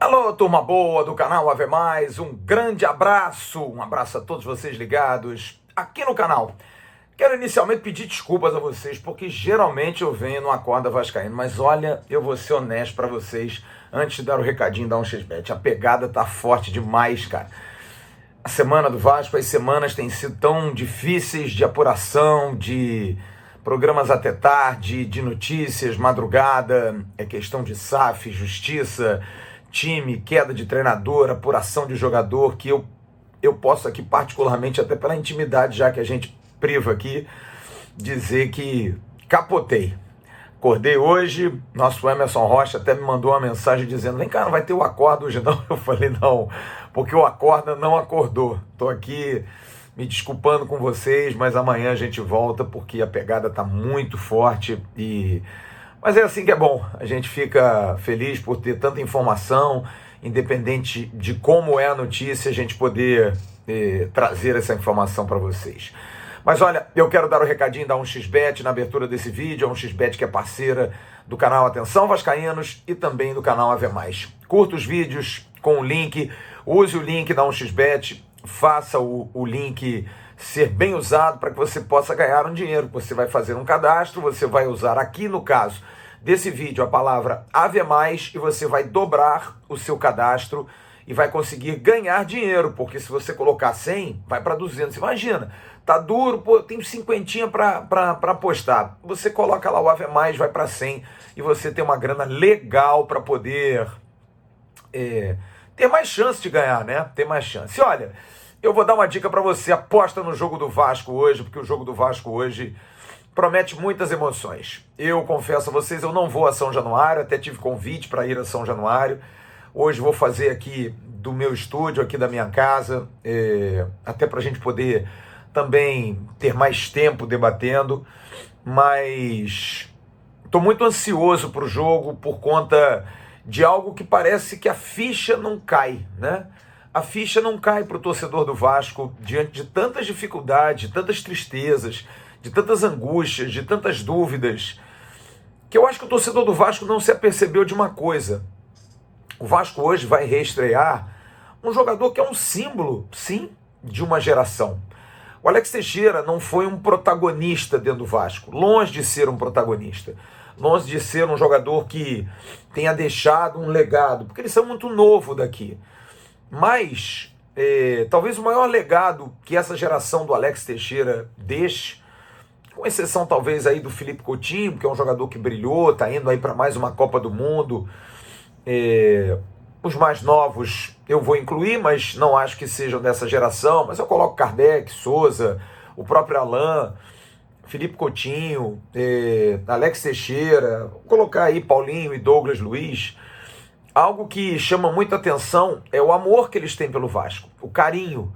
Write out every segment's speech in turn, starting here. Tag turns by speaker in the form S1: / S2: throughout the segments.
S1: Alô, turma boa do canal Ave Mais, um grande abraço, a todos vocês ligados aqui no canal. Quero inicialmente pedir desculpas a vocês, porque geralmente eu venho no Acorda Vascaíno, mas olha, eu vou ser honesto pra vocês, antes de dar o recadinho da 1xBet, a pegada tá forte demais, cara. A semana do Vasco, as semanas têm sido tão difíceis de apuração, de programas até tarde, de notícias, madrugada, é questão de SAF, justiça, time, queda de treinador, apuração de jogador, que eu posso aqui particularmente, até pela intimidade já que a gente priva aqui, dizer que capotei. Acordei hoje, nosso Emerson Rocha até me mandou uma mensagem dizendo: vem cá, não vai ter o Acorda hoje não? Eu falei: não, porque o Acorda não acordou. Tô aqui me desculpando com vocês, mas amanhã a gente volta porque a pegada tá muito forte mas é assim que é bom, a gente fica feliz por ter tanta informação, independente de como é a notícia, a gente poder trazer essa informação para vocês. Mas olha, eu quero dar o recadinho da 1xBet na abertura desse vídeo, a 1xBet que é parceira do canal Atenção Vascaínos e também do canal Ave Mais. Curta os vídeos com o link, use o link da 1xBet, faça o link ser bem usado para que você possa ganhar um dinheiro. Você vai fazer um cadastro, você vai usar aqui no caso desse vídeo a palavra Ave Mais e você vai dobrar o seu cadastro e vai conseguir ganhar dinheiro, porque se você colocar 100, vai para 200. Imagina, tá duro, pô, eu tenho 50 para apostar. Você coloca lá o Ave Mais, vai para 100 e você tem uma grana legal para poder ter mais chance de ganhar, né? Ter mais chance. E olha, eu vou dar uma dica para você, aposta no jogo do Vasco hoje, porque o jogo do Vasco hoje promete muitas emoções. Eu confesso a vocês, eu não vou a São Januário, até tive convite para ir a São Januário. Hoje vou fazer aqui do meu estúdio, aqui da minha casa, até para a gente poder também ter mais tempo debatendo, mas estou muito ansioso para o jogo por conta de algo que parece que a ficha não cai, né? A ficha não cai para o torcedor do Vasco diante de tantas dificuldades, de tantas tristezas, de tantas angústias, de tantas dúvidas, que eu acho que o torcedor do Vasco não se apercebeu de uma coisa. O Vasco hoje vai reestrear um jogador que é um símbolo, sim, de uma geração. O Alex Teixeira não foi um protagonista dentro do Vasco, longe de ser um protagonista, longe de ser um jogador que tenha deixado um legado, porque eles são muito novos daqui. Mas talvez o maior legado que essa geração do Alex Teixeira deixe, com exceção talvez aí do Felipe Coutinho, que é um jogador que brilhou, está indo aí para mais uma Copa do Mundo. Os mais novos eu vou incluir, mas não acho que sejam dessa geração, mas eu coloco Kardec, Souza, o próprio Alain, Felipe Coutinho, Alex Teixeira, vou colocar aí Paulinho e Douglas Luiz. Algo que chama muita atenção é o amor que eles têm pelo Vasco, o carinho.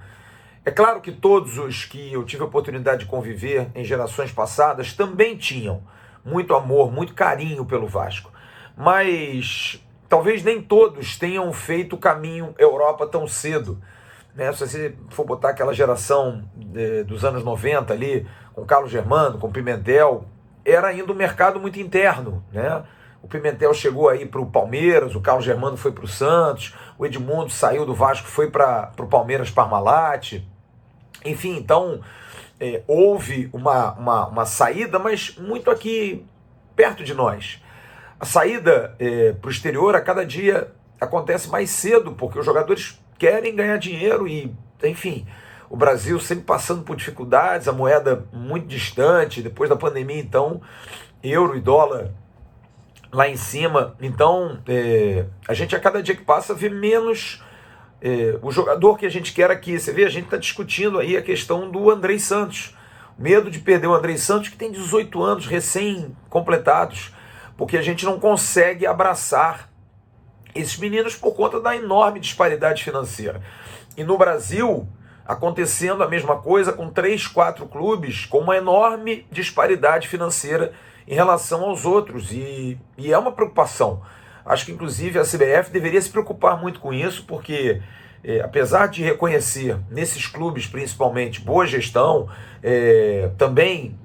S1: É claro que todos os que eu tive a oportunidade de conviver em gerações passadas também tinham muito amor, muito carinho pelo Vasco. Mas talvez nem todos tenham feito o caminho Europa tão cedo, né? Se você for botar aquela geração dos anos 90 ali, com Carlos Germano, com Pimentel, era ainda um mercado muito interno, né? O Pimentel chegou aí para o Palmeiras, o Carlos Germano foi para o Santos, o Edmundo saiu do Vasco, foi para o Palmeiras Parmalat. Enfim, então houve uma saída, mas muito aqui perto de nós. A saída para o exterior a cada dia acontece mais cedo, porque os jogadores querem ganhar dinheiro e, enfim, o Brasil sempre passando por dificuldades, a moeda muito distante, depois da pandemia, então, euro e dólar lá em cima. Então, a gente a cada dia que passa vê menos o jogador que a gente quer aqui. Você vê, a gente está discutindo aí a questão do Andrei Santos. Medo de perder o Andrei Santos, que tem 18 anos, recém-completados, porque a gente não consegue abraçar esses meninos por conta da enorme disparidade financeira. E no Brasil, acontecendo a mesma coisa com 3, 4 clubes com uma enorme disparidade financeira em relação aos outros, e é uma preocupação. Acho que inclusive a CBF deveria se preocupar muito com isso, porque apesar de reconhecer nesses clubes principalmente boa gestão, também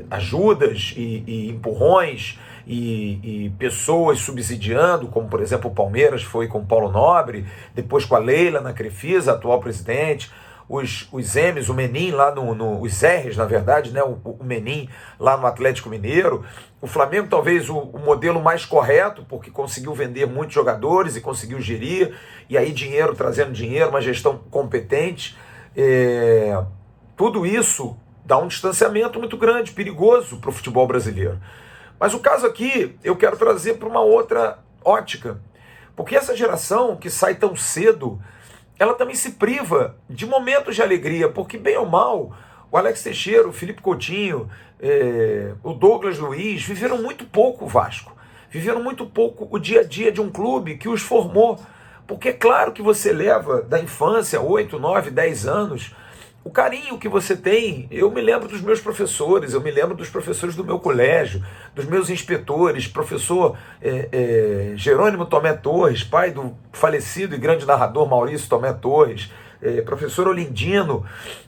S1: ajudas e empurrões, e pessoas subsidiando, como por exemplo o Palmeiras foi com o Paulo Nobre, depois com a Leila na Crefisa, atual presidente, os M's, o Menin lá os R's, na verdade, né, o Menin lá no Atlético Mineiro. O Flamengo talvez o modelo mais correto, porque conseguiu vender muitos jogadores e conseguiu gerir, e aí dinheiro trazendo dinheiro, uma gestão competente. Tudo isso dá um distanciamento muito grande, perigoso para o futebol brasileiro. Mas o caso aqui eu quero trazer para uma outra ótica, porque essa geração que sai tão cedo, ela também se priva de momentos de alegria, porque bem ou mal, o Alex Teixeira, o Felipe Coutinho, o Douglas Luiz viveram muito pouco o Vasco, viveram muito pouco o dia a dia de um clube que os formou, porque é claro que você leva da infância, 8, 9, 10 anos, o carinho que você tem. Eu me lembro dos meus professores, eu me lembro dos professores do meu colégio, dos meus inspetores, professor Jerônimo Tomé Torres, pai do falecido e grande narrador Maurício Tomé Torres, professor Olindino,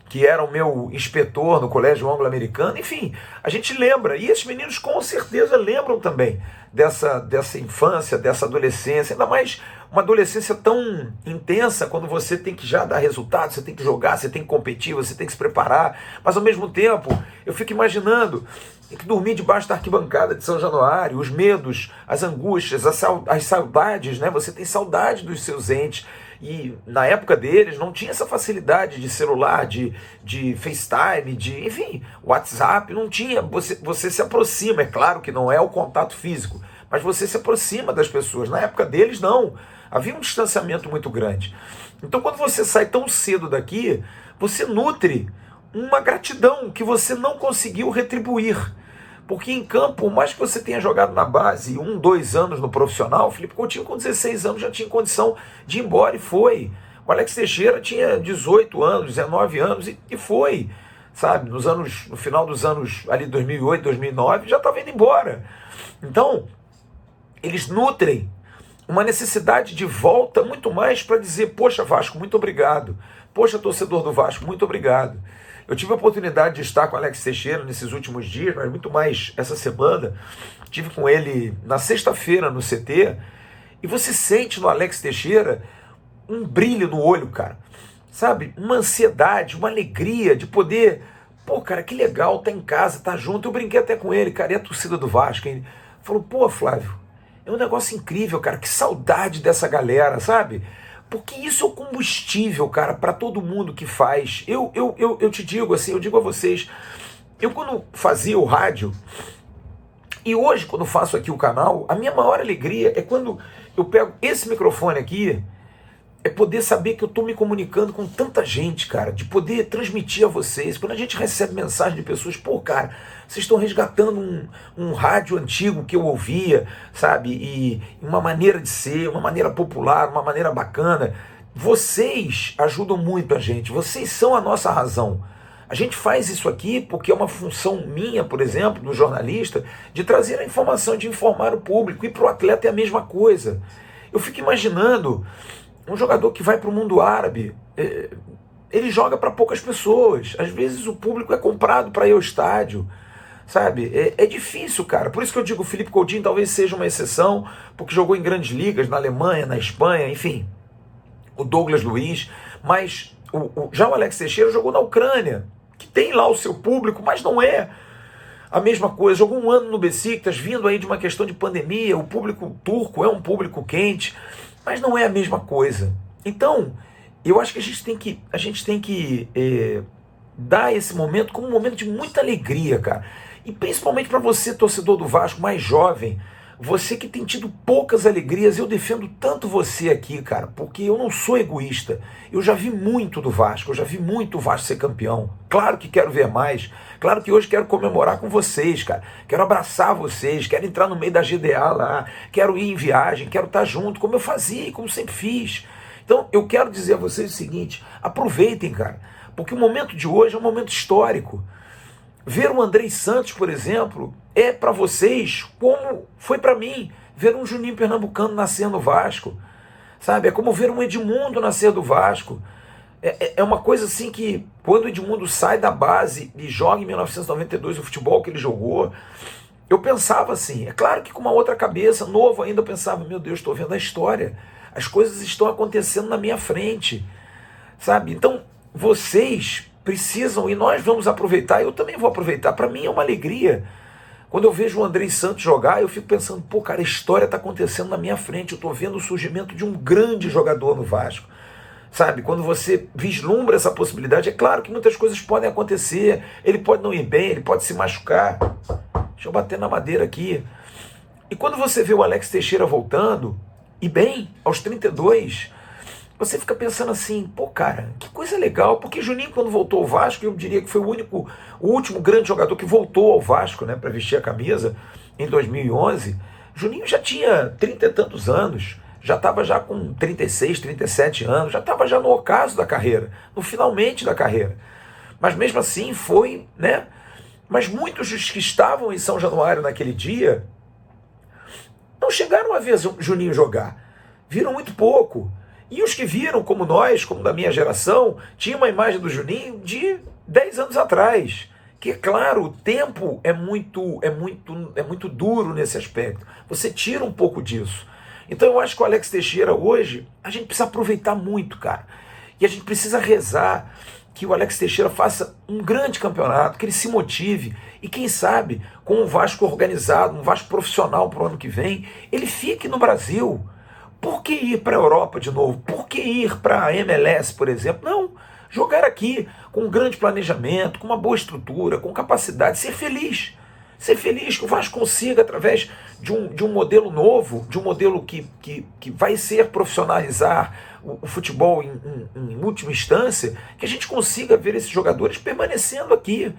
S1: que era o meu inspetor no Colégio Anglo-Americano. Enfim, a gente lembra, e esses meninos com certeza lembram também dessa infância, dessa adolescência, ainda mais uma adolescência tão intensa, quando você tem que já dar resultado, você tem que jogar, você tem que competir, você tem que se preparar, mas ao mesmo tempo, eu fico imaginando que dormir debaixo da arquibancada de São Januário, os medos, as angústias, as saudades, né? Você tem saudade dos seus entes, e na época deles não tinha essa facilidade de celular, de FaceTime, enfim, WhatsApp, não tinha. Você se aproxima, é claro que não é o contato físico, mas você se aproxima das pessoas. Na época deles, não. Havia um distanciamento muito grande. Então, quando você sai tão cedo daqui, você nutre uma gratidão que você não conseguiu retribuir. Porque em campo, por mais que você tenha jogado na base 1, 2 anos no profissional, o Felipe Coutinho com 16 anos já tinha condição de ir embora e foi. O Alex Teixeira tinha 18 anos, 19 anos e foi. Sabe, no final dos anos ali 2008, 2009, já estava indo embora. Então, eles nutrem uma necessidade de volta muito mais para dizer: poxa, Vasco, muito obrigado. Poxa, torcedor do Vasco, muito obrigado. Eu tive a oportunidade de estar com o Alex Teixeira nesses últimos dias, mas muito mais essa semana. Estive com ele na sexta-feira no CT, e você sente no Alex Teixeira um brilho no olho, cara. Sabe? Uma ansiedade, uma alegria de poder... Pô, cara, que legal, tá em casa, tá junto. Eu brinquei até com ele, cara, e a torcida do Vasco, hein? Falou: pô, Flávio, é um negócio incrível, cara, que saudade dessa galera, sabe? Porque isso é o combustível, cara, para todo mundo que faz. Eu te digo assim, eu digo a vocês, eu quando fazia o rádio, e hoje quando faço aqui o canal, a minha maior alegria é quando eu pego esse microfone aqui, é poder saber que eu estou me comunicando com tanta gente, cara, de poder transmitir a vocês. Quando a gente recebe mensagem de pessoas: pô, cara, vocês estão resgatando um rádio antigo que eu ouvia, sabe? E uma maneira de ser, uma maneira popular, uma maneira bacana. Vocês ajudam muito a gente, vocês são a nossa razão. A gente faz isso aqui porque é uma função minha, por exemplo, do jornalista, de trazer a informação, de informar o público, e para o atleta é a mesma coisa. Eu fico imaginando um jogador que vai para o mundo árabe, ele joga para poucas pessoas. Às vezes o público é comprado para ir ao estádio, sabe? É difícil, cara. Por isso que eu digo, o Felipe Coutinho talvez seja uma exceção, porque jogou em grandes ligas, na Alemanha, na Espanha, enfim. O Douglas Luiz, mas já o Alex Teixeira jogou na Ucrânia, que tem lá o seu público, mas não é a mesma coisa. Jogou um ano no Besiktas, vindo aí de uma questão de pandemia. O público turco é um público quente, mas não é a mesma coisa. Então, eu acho que a gente tem que dar esse momento como um momento de muita alegria, cara. E principalmente para você, torcedor do Vasco, mais jovem, você que tem tido poucas alegrias. Eu defendo tanto você aqui, cara, porque eu não sou egoísta. Eu já vi muito do Vasco, eu já vi muito o Vasco ser campeão. Claro que quero ver mais. Claro que hoje quero comemorar com vocês, cara. Quero abraçar vocês, quero entrar no meio da GDA lá, quero ir em viagem, quero estar junto, como eu fazia e como sempre fiz. Então, eu quero dizer a vocês o seguinte: aproveitem, cara, porque o momento de hoje é um momento histórico. Ver o Andrei Santos, por exemplo, é para vocês como foi para mim ver um Juninho Pernambucano nascer no Vasco, sabe? É como ver um Edmundo nascer do Vasco. É uma coisa assim que, quando o Edmundo sai da base e joga em 1992 o futebol que ele jogou, eu pensava assim, é claro que com uma outra cabeça, novo ainda, eu pensava, meu Deus, estou vendo a história, as coisas estão acontecendo na minha frente, sabe? Então, vocês precisam, e nós vamos aproveitar, eu também vou aproveitar, para mim é uma alegria. Quando eu vejo o Andrei Santos jogar, eu fico pensando, pô, cara, a história está acontecendo na minha frente, eu estou vendo o surgimento de um grande jogador no Vasco. Sabe, quando você vislumbra essa possibilidade, é claro que muitas coisas podem acontecer, ele pode não ir bem, ele pode se machucar. Deixa eu bater na madeira aqui. E quando você vê o Alex Teixeira voltando, e bem, aos 32, você fica pensando assim, pô, cara, que coisa legal, porque Juninho, quando voltou ao Vasco, eu diria que foi o último grande jogador que voltou ao Vasco, né, para vestir a camisa em 2011. Juninho já tinha 30 e tantos anos, já estava já com 36, 37 anos, já estava já no ocaso da carreira, no finalmente da carreira. Mas mesmo assim foi, né? Mas muitos dos que estavam em São Januário naquele dia não chegaram a ver Juninho jogar. Viram muito pouco. E os que viram, como nós, como da minha geração, tinha uma imagem do Juninho de 10 anos atrás. Que, é claro, o tempo é muito duro nesse aspecto. Você tira um pouco disso. Então eu acho que o Alex Teixeira hoje, a gente precisa aproveitar muito, cara. E a gente precisa rezar que o Alex Teixeira faça um grande campeonato, que ele se motive e quem sabe, com um Vasco organizado, um Vasco profissional para o ano que vem, ele fique no Brasil. Por que ir para a Europa de novo? Por que ir para a MLS, por exemplo? Não, jogar aqui com um grande planejamento, com uma boa estrutura, com capacidade, ser feliz. Ser feliz que o Vasco consiga, através de um modelo novo, de um modelo que vai ser profissionalizar o futebol em última instância, que a gente consiga ver esses jogadores permanecendo aqui.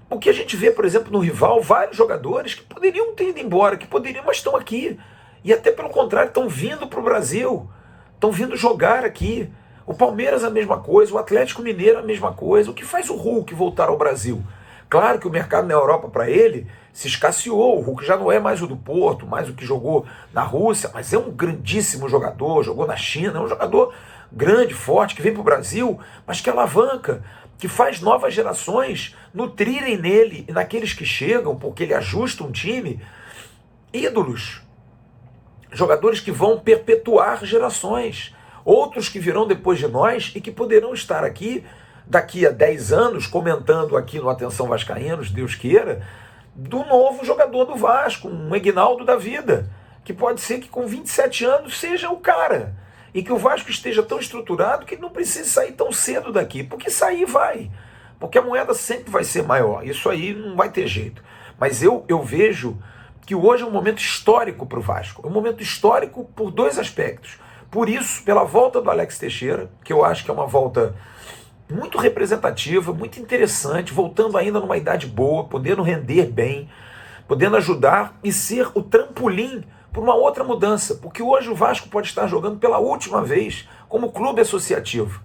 S1: O que a gente vê, por exemplo, no rival, vários jogadores que poderiam ter ido embora, que poderiam, mas estão aqui. E até pelo contrário, estão vindo para o Brasil, estão vindo jogar aqui. O Palmeiras a mesma coisa, o Atlético Mineiro a mesma coisa. O que faz o Hulk voltar ao Brasil? Claro que o mercado na Europa para ele se escasseou, o Hulk já não é mais o do Porto, mais o que jogou na Rússia, mas é um grandíssimo jogador, jogou na China, é um jogador grande, forte, que vem para o Brasil, mas que alavanca, que faz novas gerações nutrirem nele e naqueles que chegam, porque ele ajusta um time, ídolos, jogadores que vão perpetuar gerações, outros que virão depois de nós e que poderão estar aqui daqui a 10 anos, comentando aqui no Atenção Vascaínos, Deus queira, do novo jogador do Vasco, um Egnaldo da vida, que pode ser que com 27 anos seja o cara, e que o Vasco esteja tão estruturado que ele não precise sair tão cedo daqui, porque sair vai, porque a moeda sempre vai ser maior, isso aí não vai ter jeito. Mas eu vejo que hoje é um momento histórico para o Vasco, é um momento histórico por dois aspectos. Por isso, pela volta do Alex Teixeira, que eu acho que é uma volta muito representativa, muito interessante, voltando ainda numa idade boa, podendo render bem, podendo ajudar e ser o trampolim para uma outra mudança, porque hoje o Vasco pode estar jogando pela última vez como clube associativo.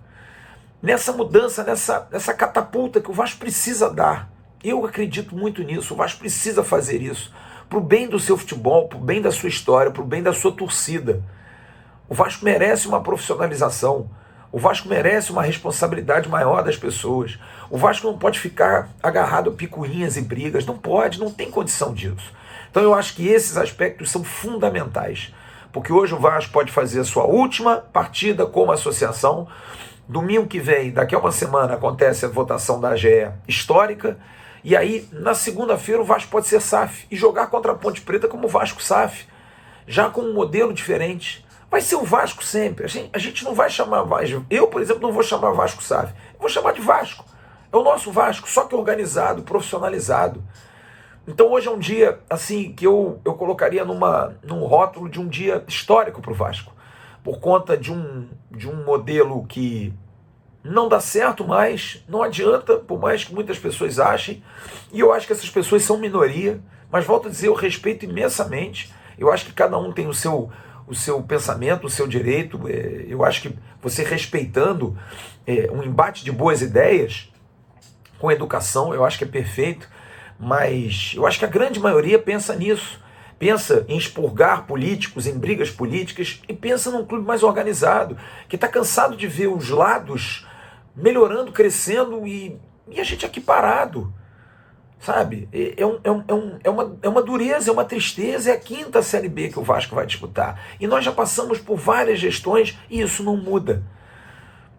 S1: Nessa mudança, nessa catapulta que o Vasco precisa dar. Eu acredito muito nisso, o Vasco precisa fazer isso, para o bem do seu futebol, para o bem da sua história, para o bem da sua torcida. O Vasco merece uma profissionalização. O Vasco merece uma responsabilidade maior das pessoas. O Vasco não pode ficar agarrado a picuinhas e brigas. Não pode, não tem condição disso. Então eu acho que esses aspectos são fundamentais. Porque hoje o Vasco pode fazer a sua última partida como associação. Domingo que vem, daqui a uma semana, acontece a votação da AGE histórica. E aí, na segunda-feira, o Vasco pode ser SAF e jogar contra a Ponte Preta como Vasco SAF. Já com um modelo diferente. Vai ser o Vasco sempre. A gente não vai chamar Vasco. Eu, por exemplo, não vou chamar Vasco SAF. Eu vou chamar de Vasco. É o nosso Vasco, só que organizado, profissionalizado. Então hoje é um dia assim que eu colocaria num rótulo de um dia histórico para o Vasco. Por conta de um modelo que não dá certo mais, não adianta, por mais que muitas pessoas achem. E eu acho que essas pessoas são minoria. Mas volto a dizer, eu respeito imensamente. Eu acho que cada um tem o seu pensamento, o seu direito. Eu acho que você respeitando um embate de boas ideias, com educação, eu acho que é perfeito, mas eu acho que a grande maioria pensa nisso, pensa em expurgar políticos, em brigas políticas, e pensa num clube mais organizado, que está cansado de ver os lados melhorando, crescendo, e a gente aqui parado. sabe? É uma dureza, é uma tristeza, é a quinta Série B que o Vasco vai disputar. E nós já passamos por várias gestões e isso não muda.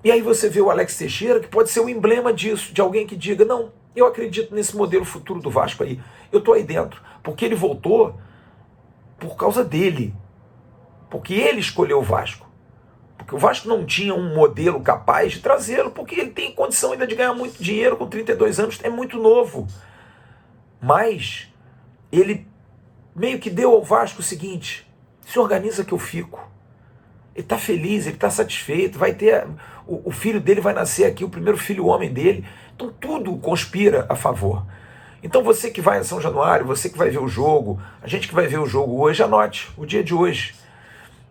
S1: E aí você vê o Alex Teixeira, que pode ser o emblema disso, de alguém que diga, não, eu acredito nesse modelo futuro do Vasco aí, eu tô aí dentro, porque ele voltou por causa dele, porque ele escolheu o Vasco, porque o Vasco não tinha um modelo capaz de trazê-lo, porque ele tem condição ainda de ganhar muito dinheiro com 32 anos, é muito novo, mas ele meio que deu ao Vasco o seguinte, se organiza que eu fico. Ele está feliz, ele está satisfeito, vai ter. O filho dele vai nascer aqui, o primeiro filho homem dele. Então tudo conspira a favor. Então você que vai a São Januário, você que vai ver o jogo, a gente que vai ver o jogo hoje, anote o dia de hoje.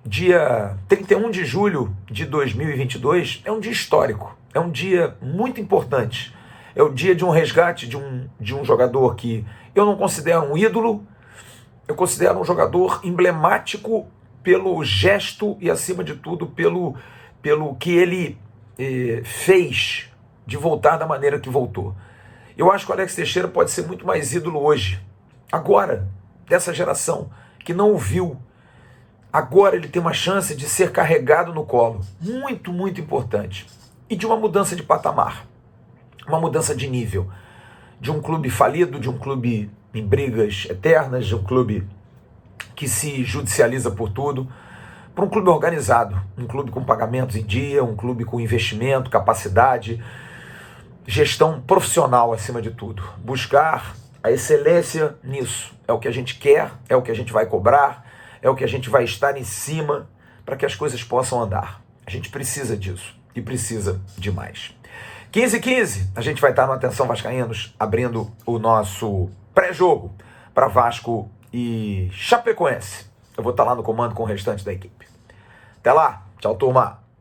S1: Dia 31 de julho de 2022 é um dia histórico, é um dia muito importante. É o dia de um resgate de um jogador que eu não considero um ídolo, eu considero um jogador emblemático pelo gesto e, acima de tudo, pelo que ele fez de voltar da maneira que voltou. Eu acho que o Alex Teixeira pode ser muito mais ídolo hoje, agora, dessa geração, que não o viu. Agora ele tem uma chance de ser carregado no colo. Muito, muito importante. E de uma mudança de patamar, uma mudança de nível. De um clube falido, de um clube em brigas eternas, de um clube que se judicializa por tudo, para um clube organizado, um clube com pagamentos em dia, um clube com investimento, capacidade, gestão profissional acima de tudo. Buscar a excelência nisso. É o que a gente quer, é o que a gente vai cobrar, é o que a gente vai estar em cima para que as coisas possam andar. A gente precisa disso e precisa de mais. 15h15, a gente vai estar no Atenção Vascaínos, abrindo o nosso pré-jogo para Vasco e Chapecoense. Eu vou estar lá no comando com o restante da equipe. Até lá. Tchau, turma.